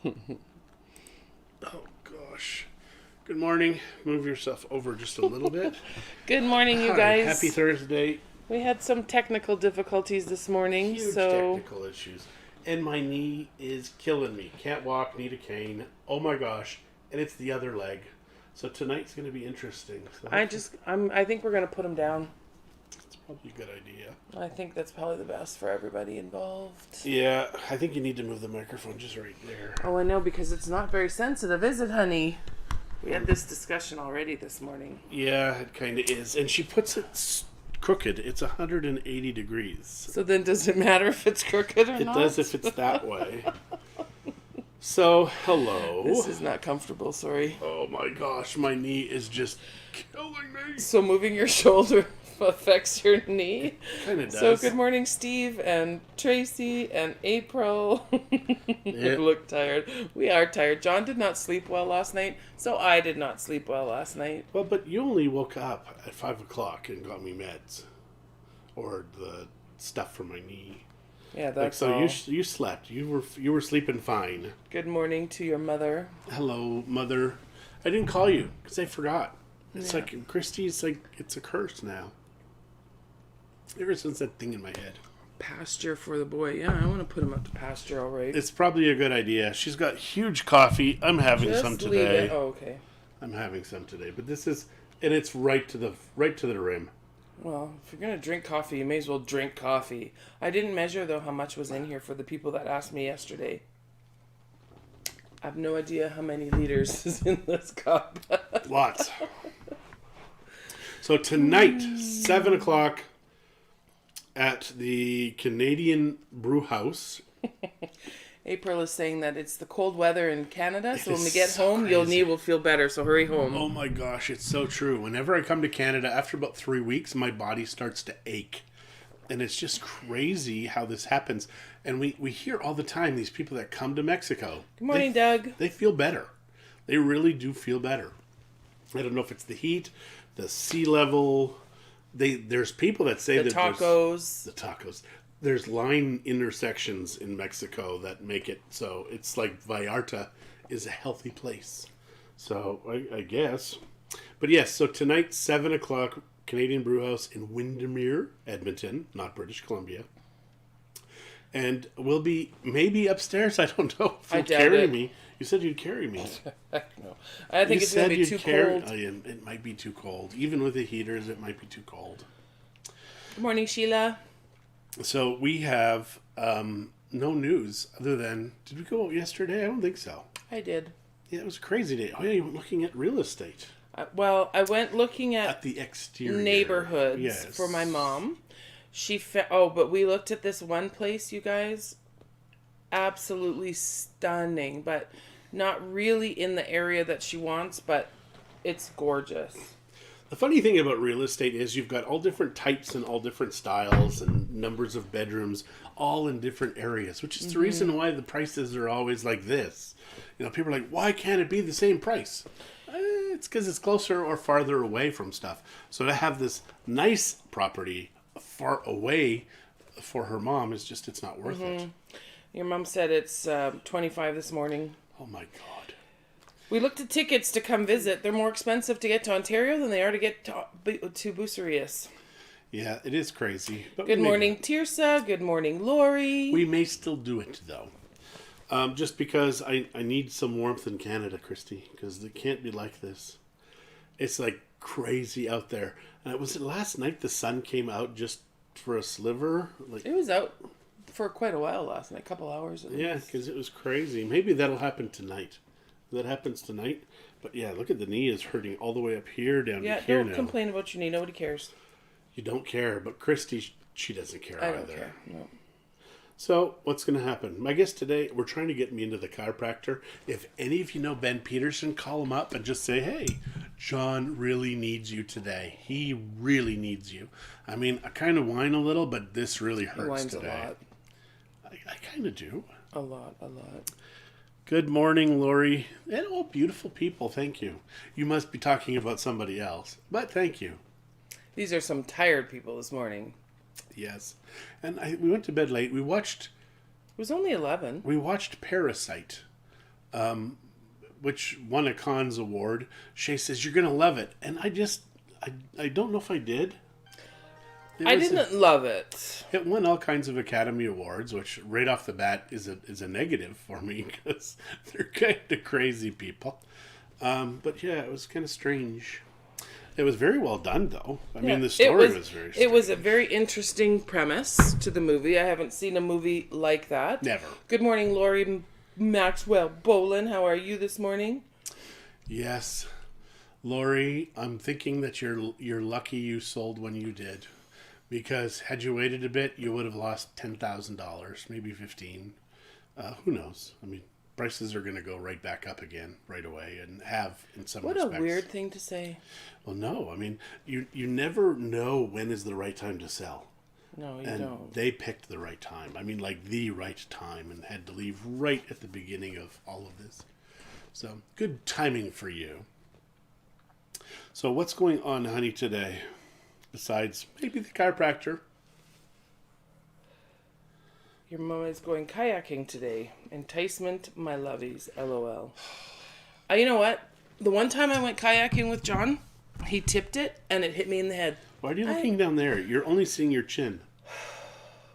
Oh, gosh. Good morning. Move yourself over just a little bit. Good morning, you Hi, guys. happy Thursday. We had some technical difficulties this morning, Huge so technical issues. And my knee is killing me. Can't walk, need a cane. Oh my gosh. And it's the other leg. So tonight's going to be interesting. So I think we're gonna put him down. It's probably a good idea. I think that's probably the best for everybody involved. Yeah, I think you need to move the microphone just right there. Oh, I know, because it's not very sensitive, is it, honey? We had this discussion already this morning. Yeah, it kind of is. And she puts it crooked. It's 180 degrees. So then does it matter if it's crooked or not? It does if it's that way. So, hello. This is not comfortable, sorry. Oh my gosh, my knee is just killing me. So moving your shoulder affects your knee? Kind of does. So good morning, Steve and Tracy and April. Yeah. We look tired. We are tired. John did not sleep well last night, so I did not sleep well last night. Well, but you only woke up at 5 o'clock and got me meds. Or the stuff for my knee. Yeah, that's so all. you slept. You were sleeping fine. Good morning to your mother. Hello, mother. I didn't call you because I forgot. It's Yeah. like Christie's like it's a curse now. Ever since that thing in my head. Pasture for the boy. Yeah, I want to put him up to pasture, all right. It's probably a good idea. She's got huge coffee. I'm having Just some leave today. it. Oh, okay. I'm having some today, but this is, and it's right to the rim. Well, if you're going to drink coffee, you may as well drink coffee. I didn't measure, though, how much was in here for the people that asked me yesterday. I have no idea how many liters is in this cup. Lots. So tonight, 7 o'clock at the Canadian Brew House. April is saying that it's the cold weather in Canada, so when we It's get so home, your crazy. knee will feel better, so hurry home. Oh my gosh, it's so true. Whenever I come to Canada, after about 3 weeks, my body starts to ache. And it's just crazy how this happens. And we hear all the time these people that come to Mexico. Good morning, Doug. They feel better. They really do feel better. I don't know if it's the heat, the sea level. There's people that say The that tacos. the tacos. There's line intersections in Mexico that make it so it's like Vallarta is a healthy place. So I guess. But yes, so tonight, 7 o'clock, Canadian Brewhouse in Windermere, Edmonton, not British Columbia. And we'll be maybe upstairs. I don't know if I you'll doubt carry it. me. You said you'd carry me. No. I think You it's going said to be you'd too carry. cold. Oh, yeah, it might be too cold. Even with the heaters, it might be too cold. Good morning, Sheila. So we have no news other than, did we go out yesterday? I don't think so. I did. Yeah, it was a crazy day. Oh yeah, you were looking at real estate. Well, I went looking At at the exterior. neighborhoods Yes. for my mom. But we looked at this one place, you guys. Absolutely stunning, but not really in the area that she wants, but it's gorgeous. The funny thing about real estate is you've got all different types and all different styles and numbers of bedrooms, all in different areas, which is the reason why the prices are always like this. You know, people are like, why can't it be the same price? It's because it's closer or farther away from stuff. So to have this nice property far away for her mom is just, it's not worth it. Your mom said it's 25 this morning. Oh my God. We looked at tickets to come visit. They're more expensive to get to Ontario than they are to get to Bucerius. Yeah, it is crazy. But Good maybe- morning, Tirsa. Good morning, Lori. We may still do it, though. Just because I need some warmth in Canada, Christy, because it can't be like this. It's like crazy out there. Was it last night the sun came out just for a sliver? Like, It was out for quite a while last night, a couple hours. yeah, because it was crazy. Maybe that'll happen tonight. That happens tonight. But yeah, look at the knee is hurting all the way up here, down to Yeah, here don't now. complain about your knee. Nobody cares. You don't care, but Christy, she doesn't care I either. don't care. No. So, what's going to happen? I guess today we're trying to get me into the chiropractor. If any of you know Ben Peterson, call him up and just say, hey, John really needs you today. He really needs you. I mean, I kind of whine a little, but this really He hurts whines today. a lot. I kind of do. A lot. Good morning, Lori. And all beautiful people, thank you. You must be talking about somebody else, but thank you. These are some tired people this morning. Yes. And we went to bed late. We watched It was only 11. Parasite which won a Cannes award. Shay says, "You're going to love it." And I don't know if I did. I didn't love it. It won all kinds of Academy Awards, which right off the bat is a negative for me because they're kind of crazy people. But yeah, it was kind of strange. It was very well done, though. I mean, the story was very strange. It was a very interesting premise to the movie. I haven't seen a movie like that. Never. Good morning, Lori Maxwell Bolin. How are you this morning? Yes. Lori, I'm thinking that you're lucky you sold when you did. Because had you waited a bit, you would have lost $10,000, maybe 15. Who knows? I mean, prices are going to go right back up again right away, and have in some respects. What a weird thing to say. Well, no. I mean, you never know when is the right time to sell. No, you and don't. They picked the right time. I mean, like the right time, and had to leave right at the beginning of all of this. So, good timing for you. So, what's going on, honey, today? Besides maybe the chiropractor. Your mom is going kayaking today. Enticement, my lovies. LOL. You know what? The one time I went kayaking with John, he tipped it and it hit me in the head. Why are you looking down there? You're only seeing your chin. Oh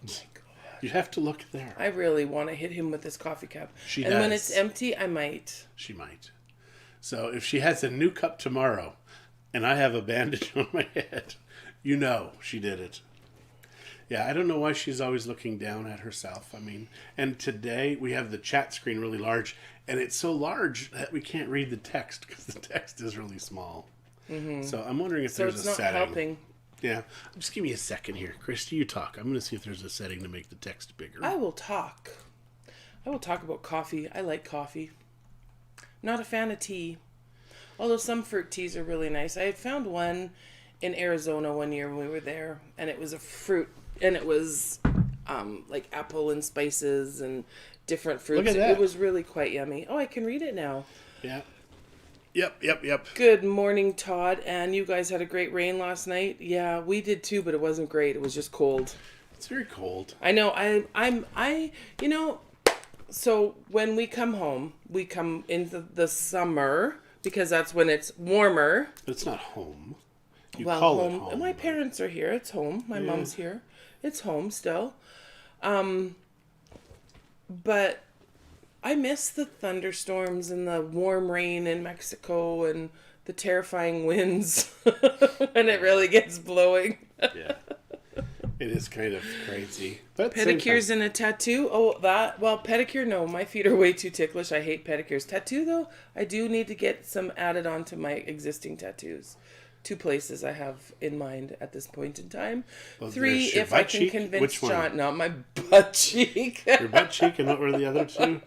my God. You have to look there. I really want to hit him with this coffee cup. She and does. when it's empty, I might. She might. So if she has a new cup tomorrow and I have a bandage on my head, you know she did it. Yeah, I don't know why she's always looking down at herself. I mean, and today we have the chat screen really large, and it's so large that we can't read the text because the text is really small. Mm-hmm. So I'm wondering if there's a setting. So it's not helping. Yeah. Just give me a second here. Christy, you talk. I'm going to see if there's a setting to make the text bigger. I will talk. I will talk about coffee. I like coffee. Not a fan of tea. Although some fruit teas are really nice. I had found one in Arizona one year when we were there, and it was a fruit, and it was like apple and spices and different fruits. Look at that. It was really quite yummy. Oh, I can read it now. Yeah. Yep. Good morning, Todd. And you guys had a great rain last night. Yeah, we did too, but it wasn't great. It was just cold. It's very cold. I know. You know, so when we come home, we come into the summer because that's when it's warmer. But it's not home. You well, call home. it home. My parents are here. It's home. My mom's here. It's home still. But I miss the thunderstorms and the warm rain in Mexico and the terrifying winds when it really gets blowing. Yeah. It is kind of crazy. But pedicures and a tattoo? Oh, pedicure, no. My feet are way too ticklish. I hate pedicures. Tattoo, though, I do need to get some added on to my existing tattoos. 2 places I have in mind at this point in time. Well, 3, if I can cheek? convince Which one? John. Not my butt cheek. Your butt cheek, and what were the other 2?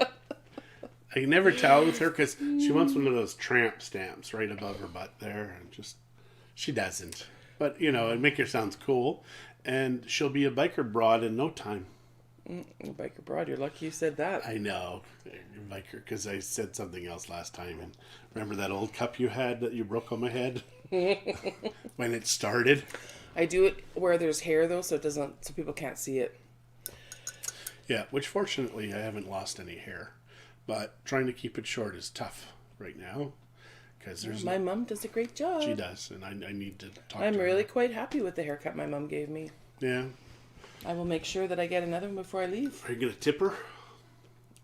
I can never tell with her because she wants one of those tramp stamps right above her butt there, and just she doesn't. But it'd make her sound cool, and she'll be a biker broad in no time. Biker broad, you're lucky you said that. I know, biker, because I said something else last time. And remember that old cup you had that you broke on my head when it started? I do it where there's hair though, so people can't see it. Yeah, which fortunately I haven't lost any hair, but trying to keep it short is tough right now because there's. My mom does a great job. She does, and I need to talk. I'm to really her. quite happy with the haircut my mom gave me. Yeah. I will make sure that I get another one before I leave. Are you gonna tip her?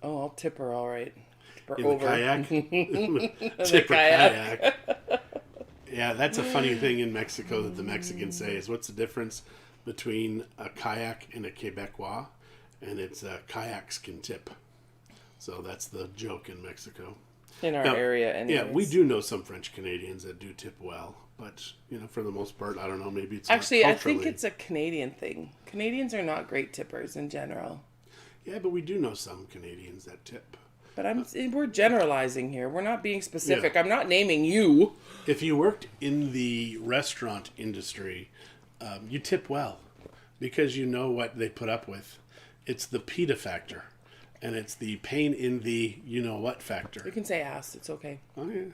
Oh, I'll tip her all right. Tip her In over. the kayak? Tip her kayak. Yeah, that's a funny thing in Mexico that the Mexicans say is what's the difference between a kayak and a Quebecois? And it's kayaks can tip. So that's the joke in Mexico. In our area, anyways. Yeah, we do know some French Canadians that do tip well. But, for the most part, I don't know, maybe it's actually, not I think it's a Canadian thing. Canadians are not great tippers in general. Yeah, but we do know some Canadians that tip. But we're generalizing here. We're not being specific. Yeah. I'm not naming you. If you worked in the restaurant industry, you tip well because you know what they put up with. It's the PETA factor, and it's the pain in the you-know-what factor. You can say ass. It's okay. Oh, yeah.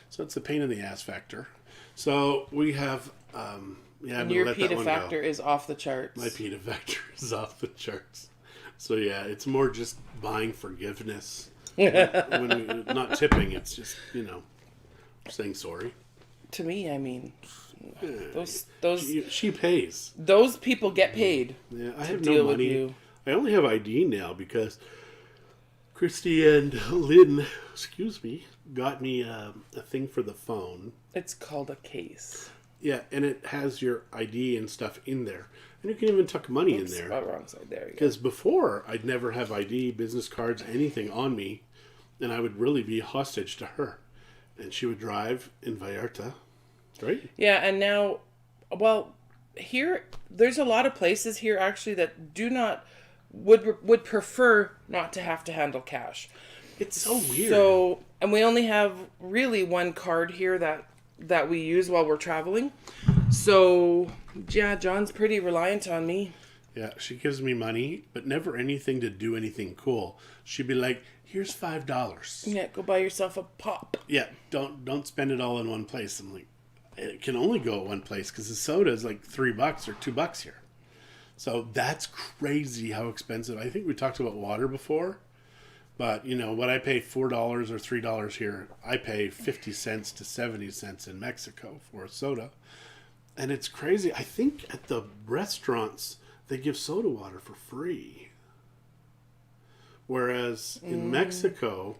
So it's the pain in the ass factor. So we have... and your PETA factor is off the charts. My PETA factor is off the charts. So yeah, it's more just buying forgiveness when not tipping, it's just, saying sorry. To me, I mean, those She pays. those people get paid. Yeah, I to have deal no with money. you. I only have ID now because Christie and Lynn, got me a thing for the phone. It's called a case. Yeah, and it has your ID and stuff in there. And you can even tuck money in there. Oh, wrong side. There you go. Because before, I'd never have ID, business cards, anything on me. And I would really be hostage to her. And she would drive in Vallarta, right? Yeah, and now, well, here, there's a lot of places here actually that would prefer not to have to handle cash. It's so weird. So, and we only have really one card here that we use while we're traveling. So, yeah, John's pretty reliant on me. Yeah, she gives me money, but never anything to do anything cool. She'd be like, "Here's $5." Yeah, go buy yourself a pop. Yeah, don't spend it all in one place. I'm like, it can only go at one place because the soda is like $3 or $2 here. So that's crazy how expensive. I think we talked about water before, but what I pay $4 or $3 here, I pay 50 cents to 70 cents in Mexico for a soda, and it's crazy. I think at the restaurants they give soda water for free. Whereas in Mexico,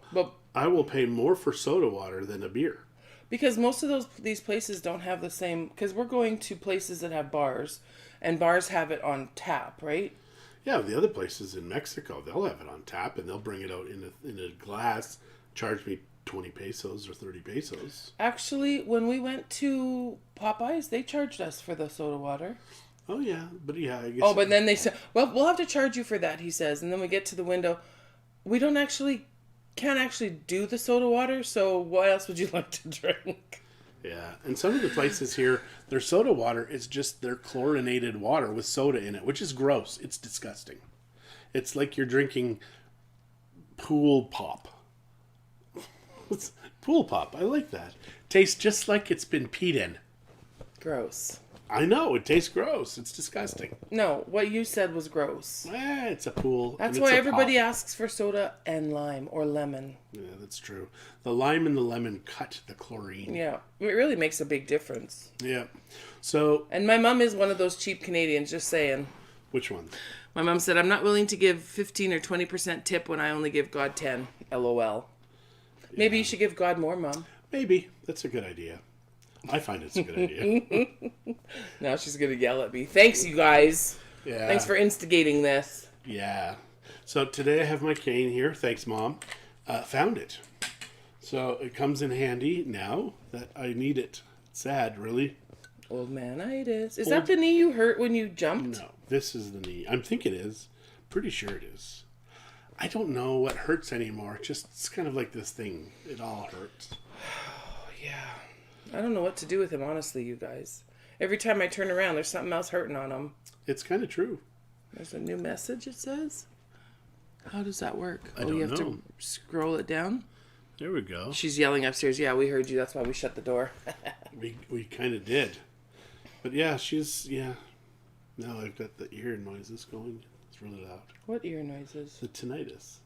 I will pay more for soda water than a beer. Because most of these places don't have the same... Because we're going to places that have bars, and bars have it on tap, right? Yeah, the other places in Mexico, they'll have it on tap, and they'll bring it out in a glass, charge me 20 pesos or 30 pesos. Actually, when we went to Popeyes, they charged us for the soda water. Oh, yeah. But yeah, I guess... Oh, but then they said, well, we'll have to charge you for that, he says. And then we get to the window. We can't actually do the soda water, so what else would you like to drink? Yeah, and some of the places here, their soda water is just their chlorinated water with soda in it, which is gross. It's disgusting. It's like you're drinking pool pop. It's pool pop. I like that. Tastes just like it's been peed in. Gross. I know, it tastes gross. It's disgusting. No, what you said was gross. It's a pool. That's why everybody asks for soda and lime or lemon. Yeah, that's true. The lime and the lemon cut the chlorine. Yeah, it really makes a big difference. Yeah. So... And my mom is one of those cheap Canadians, just saying. Which one? My mom said, I'm not willing to give 15 or 20% tip when I only give God 10. LOL. Yeah. Maybe you should give God more, Mom. Maybe. That's a good idea. I find it's a good idea. Now she's going to yell at me. Thanks, you guys. Yeah. Thanks for instigating this. Yeah. So today I have my cane here. Thanks, Mom. Found it. So it comes in handy now that I need it. Sad, really. Old man-itis. Is that the knee you hurt when you jumped? No, this is the knee. I think it is. Pretty sure it is. I don't know what hurts anymore. It's kind of like this thing. It all hurts. Oh, yeah. I don't know what to do with him, honestly, you guys. Every time I turn around, there's something else hurting on him. It's kind of true. There's a new message, it says. How does that work? I don't you have know. to scroll it down? There we go. She's yelling upstairs. Yeah, we heard you. That's why we shut the door. we kind of did. But yeah, Now I've got the ear noises going. It's really loud. What ear noises? The tinnitus.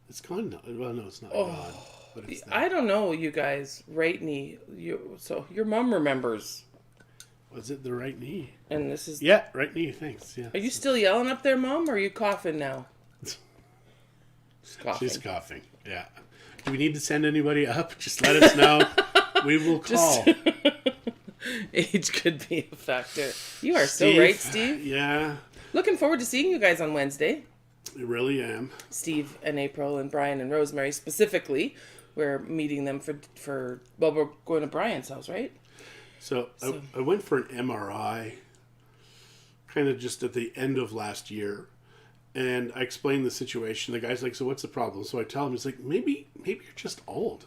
It's gone now. Well, no, it's not gone. But it's I don't know, you guys. Right knee. So your mom remembers. Was it the right knee? And this is... Yeah, right knee. Thanks. Yeah. Are you still yelling up there, Mom, or are you coughing now? She's coughing. Yeah. Do we need to send anybody up? Just let us know. We will call. Age could be a factor. You are so right, Steve. Yeah. Looking forward to seeing you guys on Wednesday. I really am. Steve and April and Brian and Rosemary specifically. We're meeting them for we're going to Brian's house, right? So I went for an MRI kind of just at the end of last year. And I explained the situation. The guy's like, so what's the problem? So I tell him, he's like, maybe you're just old.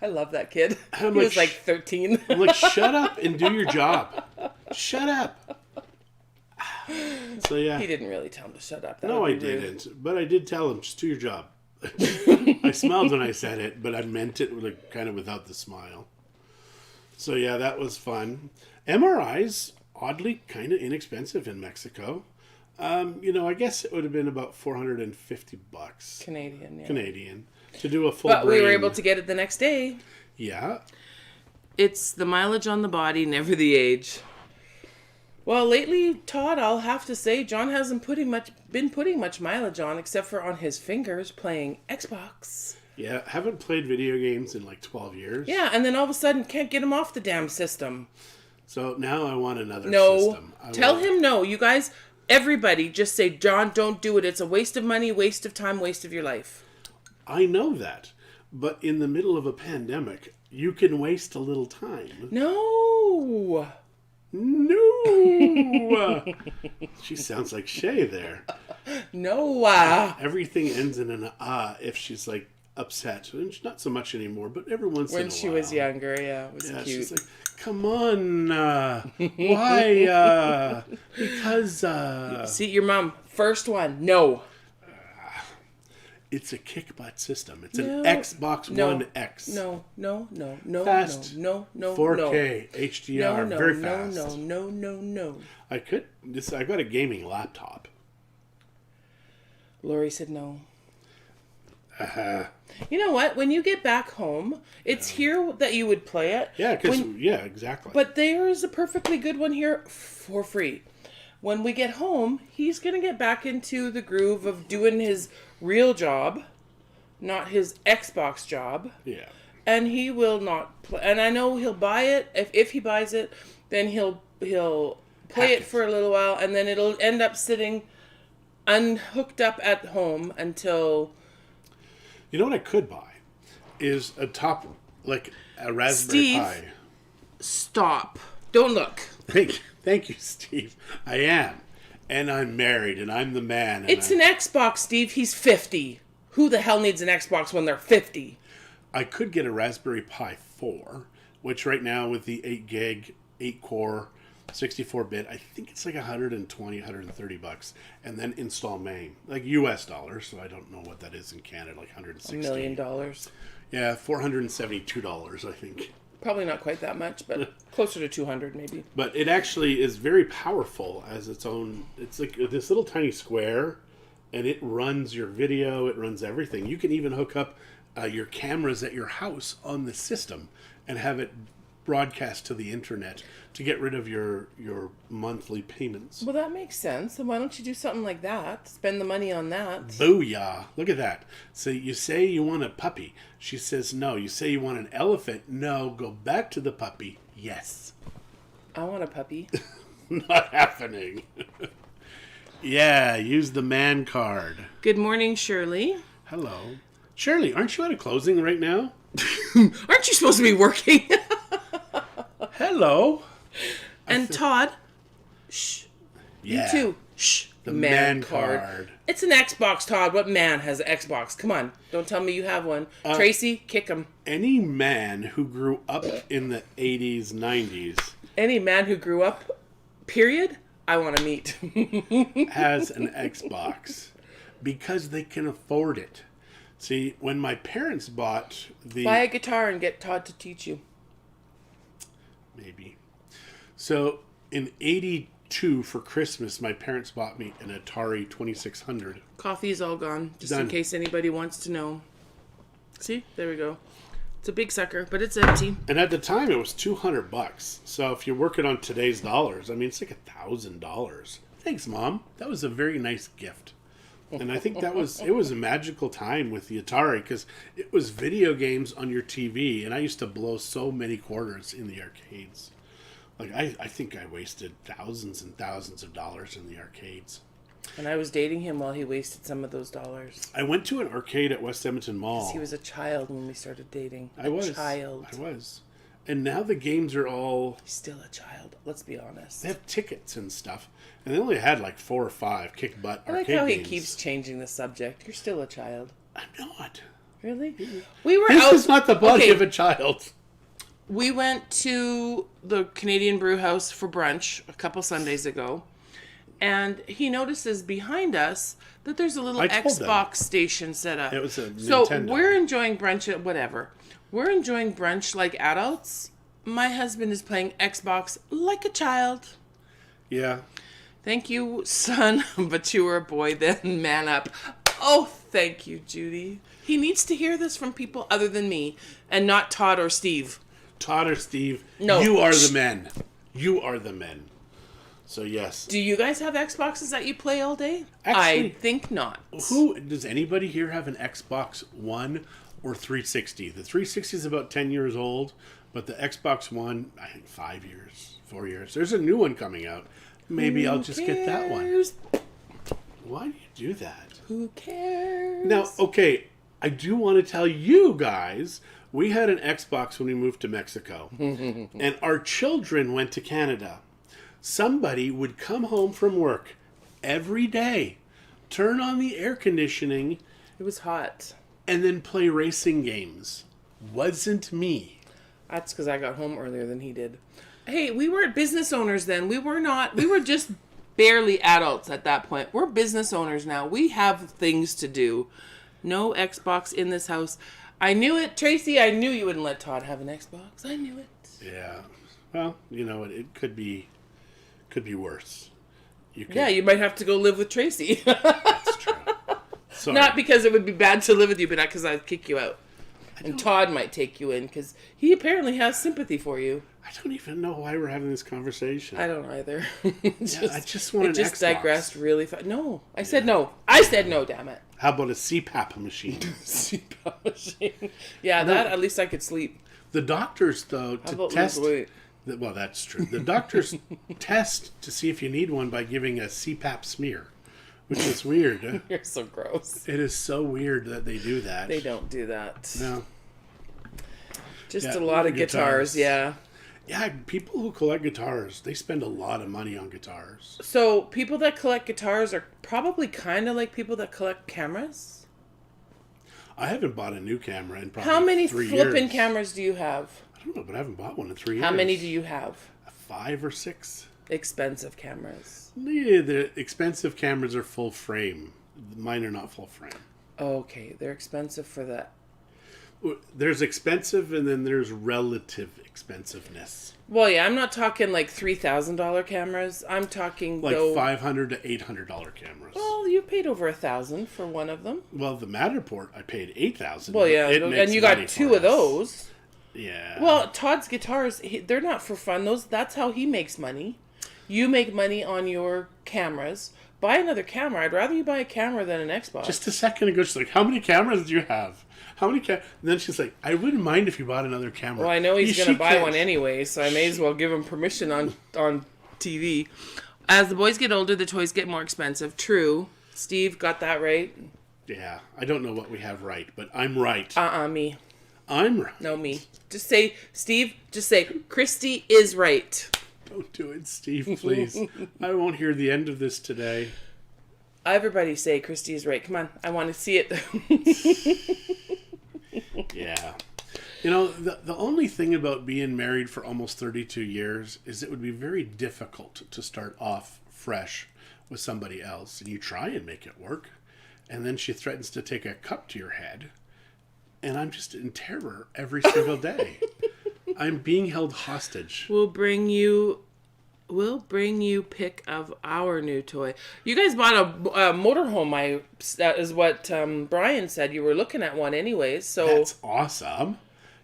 I love that kid. He like, was like 13. I'm like, shut up and do your job. Shut up. So yeah. He didn't really tell him to shut up. No, I didn't. But I did tell him, just do your job. I smiled when I said it, but I meant it like, kind of without the smile. So yeah, that was fun. MRIs, oddly, kind of inexpensive in Mexico. I guess it would have been about $450 Canadian, yeah. Canadian to do a full But brain. we were able to get it the next day. Yeah. It's the mileage on the body, never the age. Well, lately, Todd, I'll have to say, John hasn't been putting much mileage on, except for on his fingers playing Xbox. Yeah, haven't played video games in like 12 years. Yeah, and then all of a sudden can't get him off the damn system. So now I want another No. system. Tell him no. You guys, everybody, just say, John, don't do it. It's a waste of money, waste of time, waste of your life. I know that. But in the middle of a pandemic, you can waste a little time. No. No. She sounds like Shay there. No. Everything ends in an if she's like upset. And not so much anymore, but every once in a while. When she was younger, yeah, it was cute. She's like, come on, why? Because See, your mom, first one, no. it's a kick butt system. It's an Xbox One X. No. Fast. No. 4K HDR, very fast. No. I got a gaming laptop. Lori said no. You know what? When you get back home, it's here that you would play it. Yeah, exactly. But there is a perfectly good one here for free. When we get home, he's going to get back into the groove of doing his real job, not his Xbox job. Yeah. And he will not play. And I know he'll buy it. If he buys it, then he'll play it for a little while, and then it'll end up sitting unhooked up at home until... You know what I could buy? Is a Raspberry Steve, Pi. Stop. Don't look. Thank you, Steve. I am. And I'm married, and I'm the man. It's an Xbox, Steve. He's 50. Who the hell needs an Xbox when they're 50? I could get a Raspberry Pi 4, which right now with the 8 gig, 8 core, 64-bit, I think it's like $120, $130, and then install main, like US dollars. So I don't know what that is in Canada, like $160. $1 million. Yeah, $472, I think. Probably not quite that much, but closer to 200 maybe. But it actually is very powerful as its own. It's like this little tiny square, and it runs your video. It runs everything. You can even hook up your cameras at your house on the system and have it broadcast to the internet to get rid of your monthly payments. Well, that makes sense. And why don't you do something like that? Spend the money on that. Booyah. Look at that. So you say you want a puppy. She says no. You say you want an elephant. No. Go back to the puppy. Yes. I want a puppy. Not happening. Yeah, use the man card. Good morning, Shirley. Hello. Shirley, aren't you at a closing right now? Aren't you supposed to be working? Hello. And Todd, shh. Yeah. You too. Shh. The man card. It's an Xbox, Todd. What man has an Xbox? Come on. Don't tell me you have one. Tracy, kick him. Any man who grew up in the 80s, 90s. Any man who grew up, period, I want to meet. has an Xbox. Because they can afford it. See, when my parents bought the... Buy a guitar and get Todd to teach you. Maybe. So, in 82 for Christmas, my parents bought me an Atari 2600. Coffee's all gone, just in case anybody wants to know. See? There we go. It's a big sucker, but it's empty. And at the time, it was $200. So, if you work it on today's dollars, I mean, it's like $1,000. Thanks, Mom. That was a very nice gift. And I think it was a magical time with the Atari because it was video games on your TV, and I used to blow so many quarters in the arcades. Like I think I wasted thousands and thousands of dollars in the arcades. And I was dating him while he wasted some of those dollars. I went to an arcade at West Edmonton Mall. He was a child when we started dating. I was. And now the games are all... He's still a child, let's be honest. They have tickets and stuff. And they only had like 4 or 5 kick-butt arcade games. I like how he keeps changing the subject. You're still a child. I'm not. Really? We were This is not the body of a child. We went to the Canadian Brew House for brunch a couple Sundays ago. And he notices behind us that there's a little Xbox station set up. It was a So Nintendo. we're enjoying brunch at whatever. We're enjoying brunch like adults. My husband is playing Xbox like a child. Yeah. Thank you, son, but you were a boy then. Man up. Oh, thank you, Judy. He needs to hear this from people other than me, and not Todd or Steve. Todd or Steve, No. you are the men. You are the men. So yes. Do you guys have Xboxes that you play all day? Actually, I think not. Does anybody here have an Xbox One or 360? The 360 is about 10 years old, but the Xbox One, I think 5 years, 4 years. There's a new one coming out. Maybe I'll just get that one. Why do you do that? Who cares? Now, okay, I do want to tell you guys, we had an Xbox when we moved to Mexico, and our children went to Canada. Somebody would come home from work every day, turn on the air conditioning, It was hot. and then play racing games. Wasn't me. That's because I got home earlier than he did. Hey, we weren't business owners then. We were not. We were just barely adults at that point. We're business owners now. We have things to do. No Xbox in this house. I knew it. Tracy, I knew you wouldn't let Todd have an Xbox. I knew it. Yeah. Well, you know, it could be worse. Yeah, you might have to go live with Tracy. That's true. Sorry. Not because it would be bad to live with you, but because I'd kick you out. And Todd might take you in because he apparently has sympathy for you. I don't even know why we're having this conversation. I don't either. I just want an Xbox. It just digressed really fast. No, I said no. I said no, damn it. How about a CPAP machine? CPAP machine. Yeah, that at least I could sleep. The doctors, though, to test... Well, that's true. The doctors test to see if you need one by giving a CPAP smear, which is weird. You're so gross. It is so weird that they do that. They don't do that. No. Just a lot of guitars, yeah. Yeah, people who collect guitars, they spend a lot of money on guitars. So people that collect guitars are probably kind of like people that collect cameras. I haven't bought a new camera in probably 3 years. How many flippin' cameras do you have? I don't know, but I haven't bought one in 3 years. How many do you have? 5 or 6. Expensive cameras. Yeah, the expensive cameras are full frame. Mine are not full frame. Okay, they're expensive for that. There's expensive and then there's relative expensiveness. Well, yeah, I'm not talking like $3,000 cameras. I'm talking like $500 to $800 cameras. Well, you paid over $1,000 for one of them. Well, the Matterport, I paid $8,000. Well, yeah, and you got 2 of those. Yeah. Well, Todd's guitars, they're not for fun. That's how he makes money. You make money on your cameras. Buy another camera. I'd rather you buy a camera than an Xbox. Just a second ago, she's like, how many cameras do you have? How many And then she's like, I wouldn't mind if you bought another camera. Well, I know he's going to buy one anyway, so I may as well give him permission on TV. As the boys get older, the toys get more expensive. True. Steve got that right. Yeah. I don't know what we have right, but I'm right. Me. I'm right. No, me. Just say, Steve, Christie is right. Don't do it, Steve, please. I won't hear the end of this today. Everybody say Christie is right. Come on. I want to see it. Yeah. You know, the only thing about being married for almost 32 years is it would be very difficult to start off fresh with somebody else. And you try and make it work. And then she threatens to take a cup to your head. And I'm just in terror every single day. I'm being held hostage. We'll bring you pick of our new toy. You guys bought a motorhome. That is what Brian said. You were looking at one anyways. So that's awesome.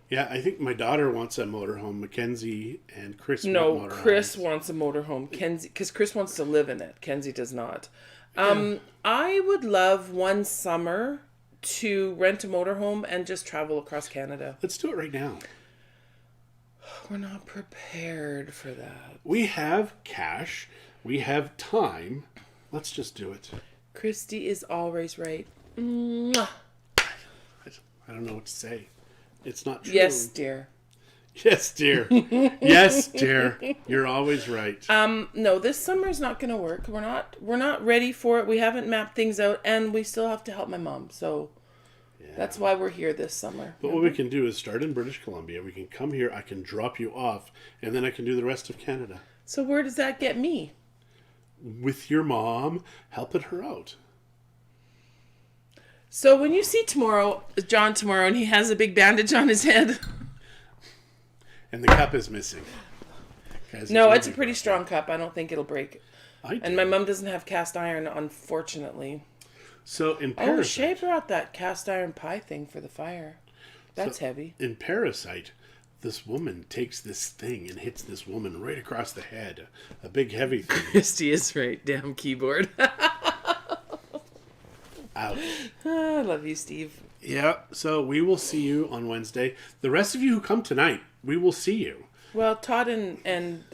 Yeah, I think my daughter wants a motorhome. Mackenzie and Chris want motorhomes. Chris wants a motorhome. Kenzie, because Chris wants to live in it. Kenzie does not. I would love one summer to rent a motorhome and just travel across Canada. Let's do it right now. We're not prepared for that. We have cash. We have time. Let's just do it. Christie is always right. Mwah. I don't know what to say. It's not true. Yes, dear. Yes, dear. Yes, dear. You're always right. No, this summer's not going to work. We're not ready for it. We haven't mapped things out, and we still have to help my mom. So that's why we're here this summer. But what we can do is start in British Columbia. We can come here. I can drop you off, and then I can do the rest of Canada. So where does that get me? With your mom, helping her out. So when you see John tomorrow, and he has a big bandage on his head. And the cup is missing. No, it's a pretty strong cup. I don't think it'll break. I do. And my mom doesn't have cast iron, unfortunately. So in Oh, Parasite... Shay brought that cast iron pie thing for the fire. That's heavy. In Parasite, this woman takes this thing and hits this woman right across the head. A big heavy thing. Christie is right. Damn keyboard. Ouch. I love you, Steve. Yeah, so we will see you on Wednesday. The rest of you who come tonight, we will see you. Well, Todd and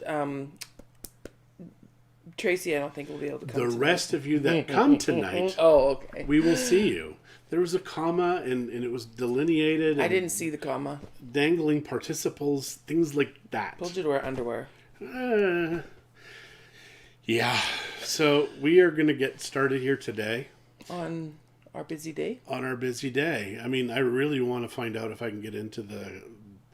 Tracy, I don't think will be able to come The tonight. rest of you that come tonight, oh, okay. we will see you. There was a comma, and it was delineated. I didn't see the comma. Dangling participles, things like that. Told you to wear underwear. Yeah. So we are going to get started here today. On our busy day? On our busy day. I mean, I really want to find out if I can get into the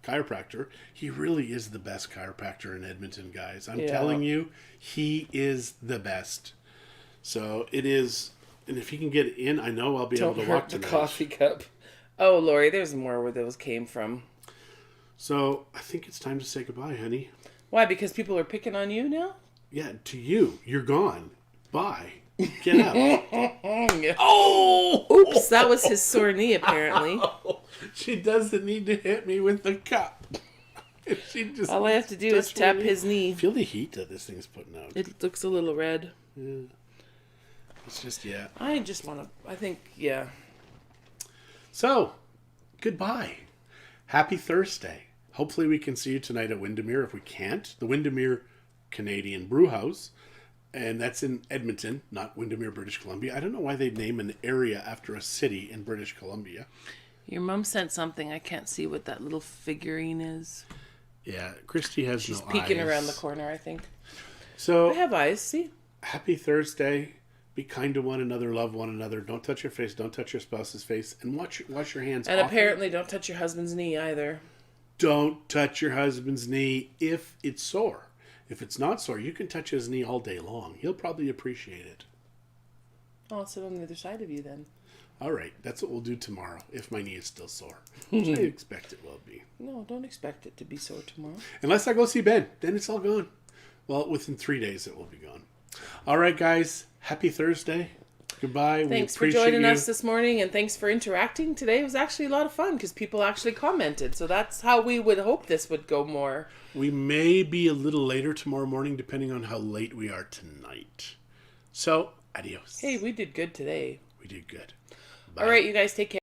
chiropractor. He really is the best chiropractor in Edmonton, guys. I'm telling you, he is the best. So it is, and if he can get in, I know I'll be able to walk the tonight. coffee cup. Oh, Lori, there's more where those came from. So I think it's time to say goodbye, honey. Why? Because people are picking on you now? Yeah, to you. You're gone. Bye. Get out. Oh! Oops, that was his sore knee, apparently. She doesn't need to hit me with the cup. She just All I have to do is tap his knee. Feel the heat that this thing's putting out. It looks a little red. Yeah. It's just, yeah. I just want to, I think, yeah. So, goodbye. Happy Thursday. Hopefully we can see you tonight at Windermere. If we can't, the Windermere Canadian Brew House. And that's in Edmonton, not Windermere, British Columbia. I don't know why they name an area after a city in British Columbia. Your mom sent something. I can't see what that little figurine is. Yeah, Christie has She's no peeking eyes. around the corner, I think. So I have eyes, see? happy Thursday. Be kind to one another. Love one another. Don't touch your face. Don't touch your spouse's face. And wash your hands. And often. apparently don't touch your husband's knee either. Don't touch your husband's knee if it's sore. If it's not sore, you can touch his knee all day long. He'll probably appreciate it. I'll sit on the other side of you then. All right, that's what we'll do tomorrow if my knee is still sore. Which I expect it will be. No, don't expect it to be sore tomorrow. Unless I go see Ben, then it's all gone. Well, within 3 days it will be gone. All right, guys. Happy Thursday. Goodbye. Thanks for joining us this morning, and thanks for interacting today. It was actually a lot of fun because people actually commented. So that's how we would hope this would go more. We may be a little later tomorrow morning, depending on how late we are tonight. So, adios. Hey, we did good today. We did good. Bye. All right, you guys take care.